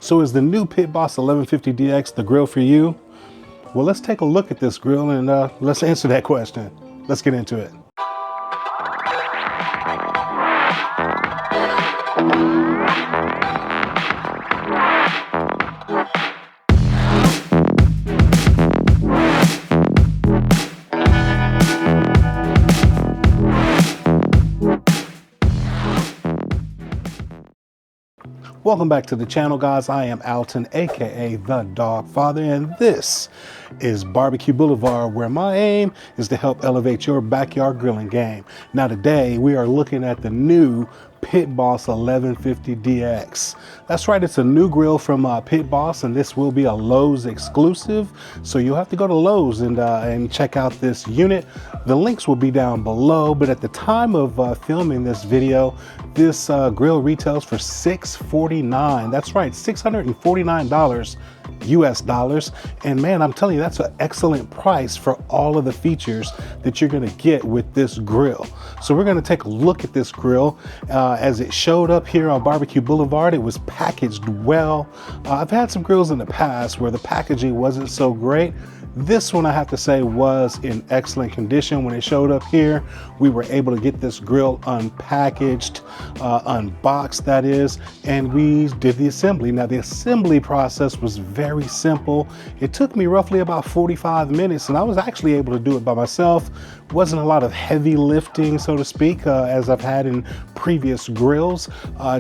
So is the new Pit Boss 1150 DX the grill for you? Well, let's take a look at this grill and let's answer that question. Let's get into it. Welcome back to the channel, guys. I am Alton, aka The Dawgfatha, and this is Barbecue Boulevard, where my aim is to help elevate your backyard grilling game. Now today we are looking at the new Pit Boss 1150 DX. That's right, it's a new grill from Pit Boss, and this will be a Lowe's exclusive. So you'll have to go to Lowe's and check out this unit. The links will be down below, but at the time of filming this video, this grill retails for $649. That's right, $649 US dollars. And man, I'm telling you, that's an excellent price for all of the features that you're gonna get with this grill. So we're gonna take a look at this grill. As it showed up here on Barbecue Boulevard, it was packaged well. I've had some grills in the past where the packaging wasn't so great. This one, I have to say, was in excellent condition. When it showed up here, we were able to get this grill unpackaged, unboxed that is, and we did the assembly. Now the assembly process was very simple. It took me roughly about 45 minutes, and I was actually able to do it by myself. Wasn't a lot of heavy lifting, so to speak, as I've had in previous grills,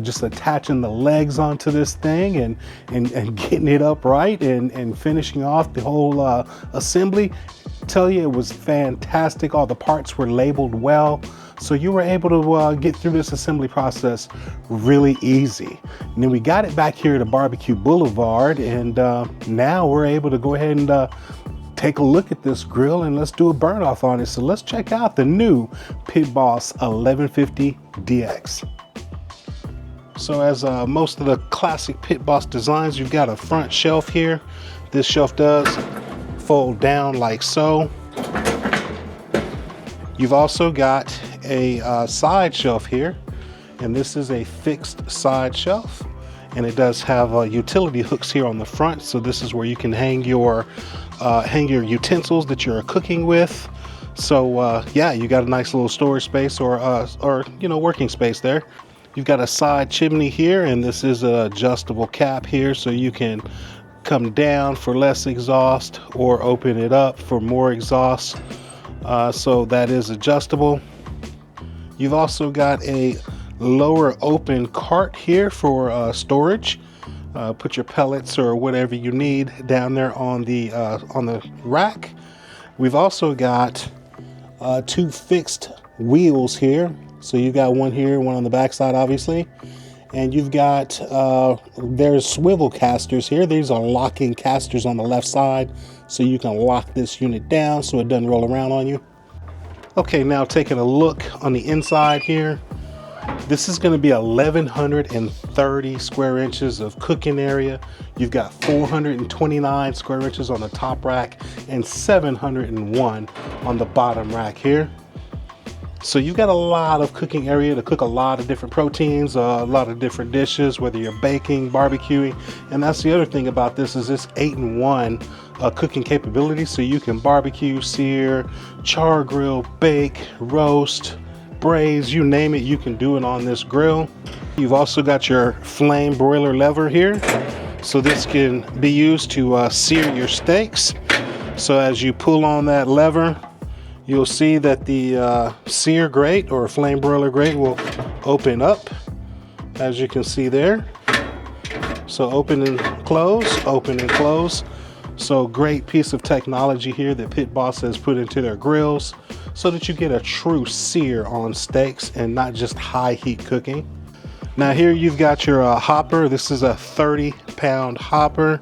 just attaching the legs onto this thing and getting it upright and finishing off the whole assembly. Tell you, it was fantastic. All the parts were labeled well, so you were able to get through this assembly process really easy. And then we got it back here to Barbecue Boulevard, and now we're able to go ahead and take a look at this grill and let's do a burn off on it. So let's check out the new Pit Boss 1150 DX. So as most of the classic Pit Boss designs, you've got a front shelf here. This shelf does fold down like so. You've also got a side shelf here, and this is a fixed side shelf, and it does have utility hooks here on the front. So this is where you can hang your utensils that you're cooking with. So yeah, you got a nice little storage space or working space there. You've got a side chimney here, and this is an adjustable cap here, so you can come down for less exhaust or open it up for more exhaust. So that is adjustable. You've also got a lower open cart here for storage. Put your pellets or whatever you need down there on the rack. We've also got two fixed wheels here. So you've got one here, one on the back side, obviously. And you've got, there's swivel casters here. These are locking casters on the left side, so you can lock this unit down so it doesn't roll around on you. Okay, now taking a look on the inside here. This is going to be 1,130 square inches of cooking area. You've got 429 square inches on the top rack and 701 on the bottom rack here. So you've got a lot of cooking area to cook a lot of different proteins, a lot of different dishes, whether you're baking, barbecuing. And that's the other thing about this, is this 8-in-1 cooking capability. So you can barbecue, sear, char grill, bake, roast, braise, you name it, you can do it on this grill. You've also got your flame broiler lever here. So this can be used to sear your steaks. So as you pull on that lever, you'll see that the sear grate or flame broiler grate will open up, as you can see there. So open and close, open and close. So great piece of technology here that Pit Boss has put into their grills so that you get a true sear on steaks and not just high heat cooking. Now here you've got your hopper. This is a 30-pound hopper.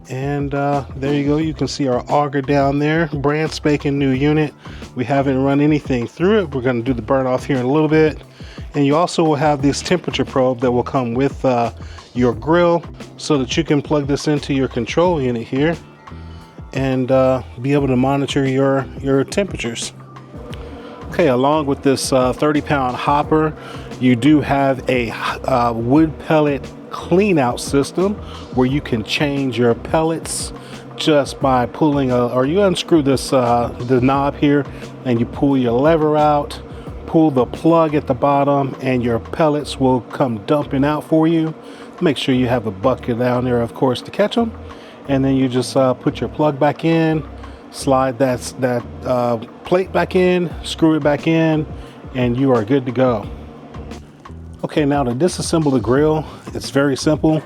And there you go, you can see our auger down there, brand spanking new unit. We haven't run anything through it. We're going to do the burn off here in a little bit. And you also will have this temperature probe that will come with your grill, so that you can plug this into your control unit here and be able to monitor your temperatures. Okay, along with this 30-pound hopper, you do have a wood pellet clean out system where you can change your pellets just by pulling or you unscrew this the knob here and you pull your lever out, pull the plug at the bottom, and your pellets will come dumping out for you. Make sure you have a bucket down there, of course, to catch them. And then you just put your plug back in, slide that plate back in, screw it back in, and you are good to go. Okay, now to disassemble the grill, it's very simple.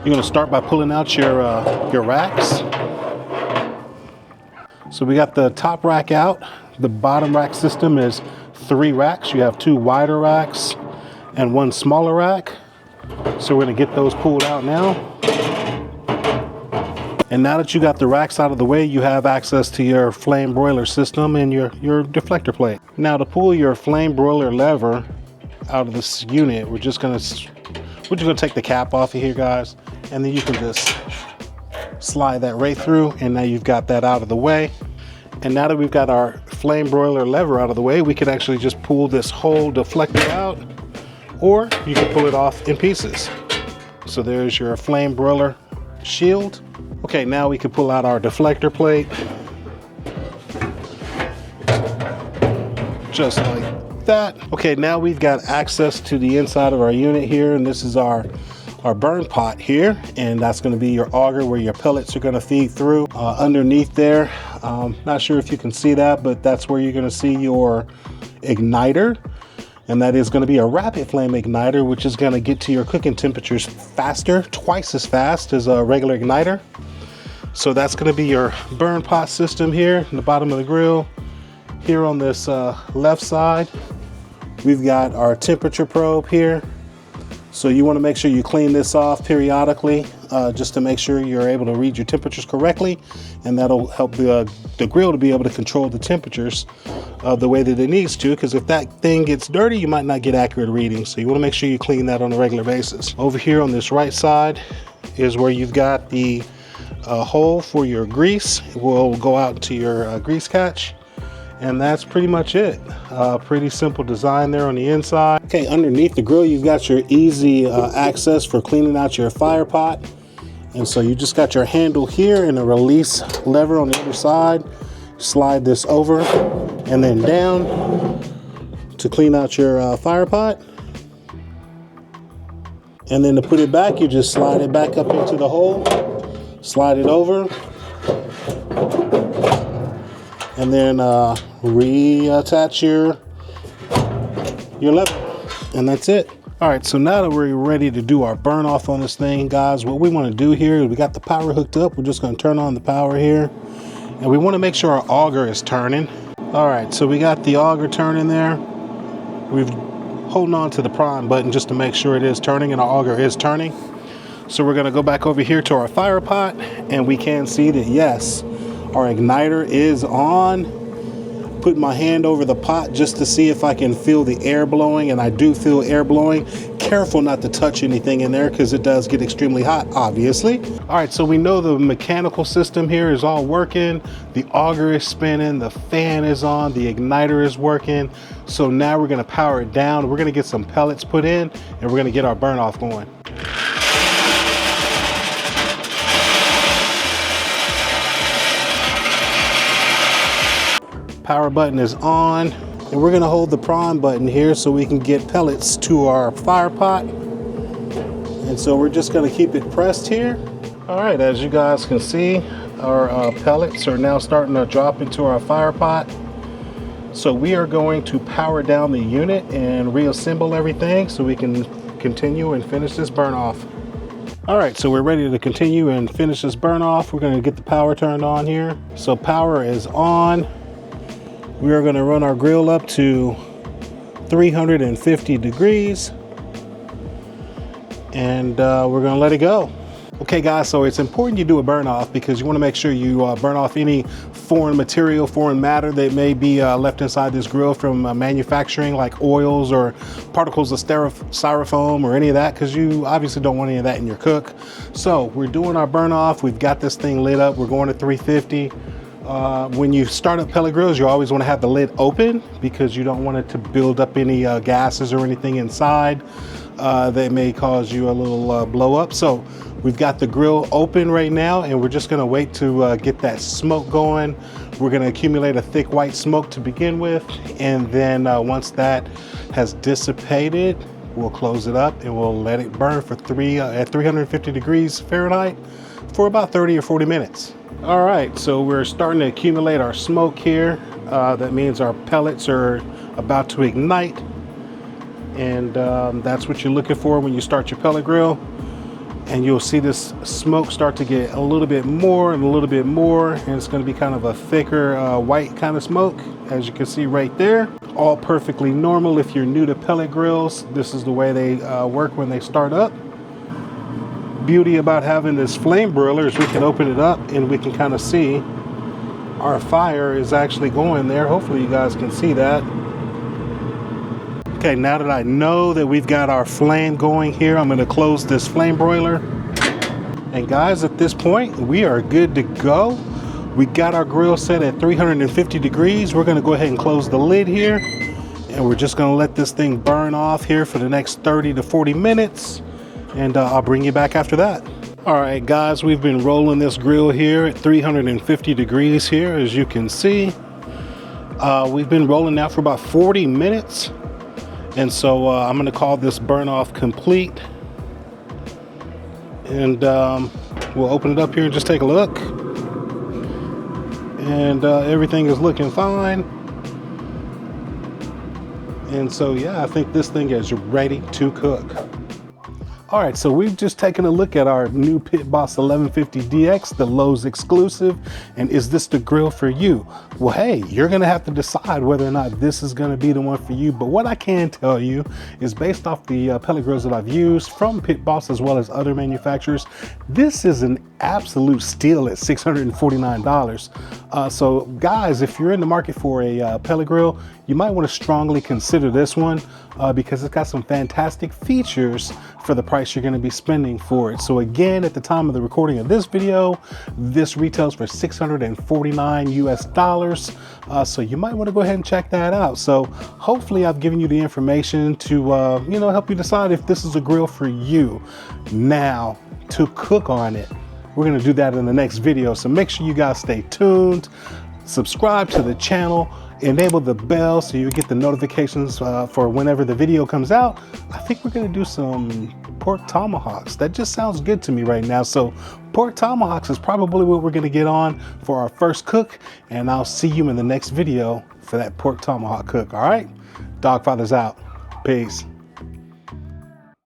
You're gonna start by pulling out your racks. So we got the top rack out. The bottom rack system is 3 racks. You have 2 wider racks and 1 smaller rack. So we're gonna get those pulled out now. And now that you got the racks out of the way, you have access to your flame broiler system and your deflector plate. Now to pull your flame broiler lever out of this unit, we're just gonna take the cap off of here, guys, and then you can just slide that right through, and now you've got that out of the way. And now that we've got our flame broiler lever out of the way, we can actually just pull this whole deflector out, or you can pull it off in pieces. So there's your flame broiler shield. Okay, now we can pull out our deflector plate. Just like that. Okay, now we've got access to the inside of our unit here, and this is our burn pot here, and that's going to be your auger where your pellets are going to feed through. Underneath there, not sure if you can see that, but that's where you're going to see your igniter, and that is going to be a rapid flame igniter, which is going to get to your cooking temperatures faster, twice as fast as a regular igniter. So that's going to be your burn pot system here in the bottom of the grill. Here on this left side, we've got our temperature probe here. So you want to make sure you clean this off periodically just to make sure you're able to read your temperatures correctly, and that'll help the grill to be able to control the temperatures the way that it needs to, because if that thing gets dirty, you might not get accurate readings. So you want to make sure you clean that on a regular basis. Over here on this right side is where you've got the hole for your grease. It will go out to your grease catch. And that's pretty much it. Pretty simple design there on the inside. Okay, underneath the grill, you've got your easy access for cleaning out your fire pot. And so you just got your handle here and a release lever on the other side. Slide this over and then down to clean out your fire pot. And then to put it back, you just slide it back up into the hole, slide it over, and then reattach your lever, and that's it. All right, so now that we're ready to do our burn off on this thing, guys, what we want to do here is we got the power hooked up. We're just going to turn on the power here, and we want to make sure our auger is turning. All right, so we got the auger turning there. We've holding on to the prime button just to make sure it is turning, and our auger is turning. So we're going to go back over here to our fire pot, and we can see that yes, our igniter is on. Put my hand over the pot just to see if I can feel the air blowing, and I do feel air blowing. Careful not to touch anything in there because it does get extremely hot, obviously. All right, so we know the mechanical system here is all working. The auger is spinning, the fan is on, the igniter is working. So now we're gonna power it down. We're gonna get some pellets put in, and we're gonna get our burn off going. Power button is on, and we're gonna hold the prime button here so we can get pellets to our fire pot. And so we're just gonna keep it pressed here. All right, as you guys can see, our pellets are now starting to drop into our fire pot. So we are going to power down the unit and reassemble everything so we can continue and finish this burn off. All right, so we're ready to continue and finish this burn off. We're gonna get the power turned on here. So power is on. We are going to run our grill up to 350 degrees, and we're going to let it go. Okay guys, so it's important you do a burn off because you want to make sure you burn off any foreign material, foreign matter that may be left inside this grill from manufacturing, like oils or particles of styrofoam or any of that, because you obviously don't want any of that in your cook. So we're doing our burn off. We've got this thing lit up. We're going to 350. When you start up pellet grills, you always want to have the lid open because you don't want it to build up any gases or anything inside. that may cause you a little blow up. So we've got the grill open right now, and we're just gonna wait to get that smoke going. We're gonna accumulate a thick white smoke to begin with, and then once that has dissipated, we'll close it up and we'll let it burn for at 350 degrees Fahrenheit for about 30 or 40 minutes. All right, so we're starting to accumulate our smoke here. That means our pellets are about to ignite, and that's what you're looking for when you start your pellet grill. And you'll see this smoke start to get a little bit more and a little bit more, and it's going to be kind of a thicker white kind of smoke, as you can see right there. All perfectly normal. If you're new to pellet grills, this is the way they work when they start up. Beauty about having this flame broiler is we can open it up and we can kind of see our fire is actually going there. Hopefully you guys can see that. Okay, now that I know that we've got our flame going here, I'm going to close this flame broiler. And guys, at this point, we are good to go. We got our grill set at 350 degrees. We're going to go ahead and close the lid here. And we're just going to let this thing burn off here for the next 30 to 40 minutes. And I'll bring you back after that. All right, guys, we've been rolling this grill here at 350 degrees here, as you can see. We've been rolling now for about 40 minutes. And so I'm going to call this burn off complete. And we'll open it up here and just take a look. And everything is looking fine. And so, yeah, I think this thing is ready to cook. All right, so we've just taken a look at our new Pit Boss 1150 DX, the Lowe's exclusive. And is this the grill for you? Well, hey, you're gonna have to decide whether or not this is gonna be the one for you. But what I can tell you is, based off the pellet grills that I've used from Pit Boss as well as other manufacturers, this is an absolute steal at $649. So guys, if you're in the market for a pellet grill, you might want to strongly consider this one because it's got some fantastic features for the price you're going to be spending for it. So again, at the time of the recording of this video, this retails for $649 US. So you might want to go ahead and check that out. So hopefully I've given you the information to help you decide if this is a grill for you. Now, to cook on it, we're going to do that in the next video. So make sure you guys stay tuned, subscribe to the channel, enable the bell so you get the notifications for whenever the video comes out. I think we're going to do some pork tomahawks. That just sounds good to me right now. So pork tomahawks is probably what we're going to get on for our first cook. And I'll see you in the next video for that pork tomahawk cook. All right, Dawgfatha's out. Peace.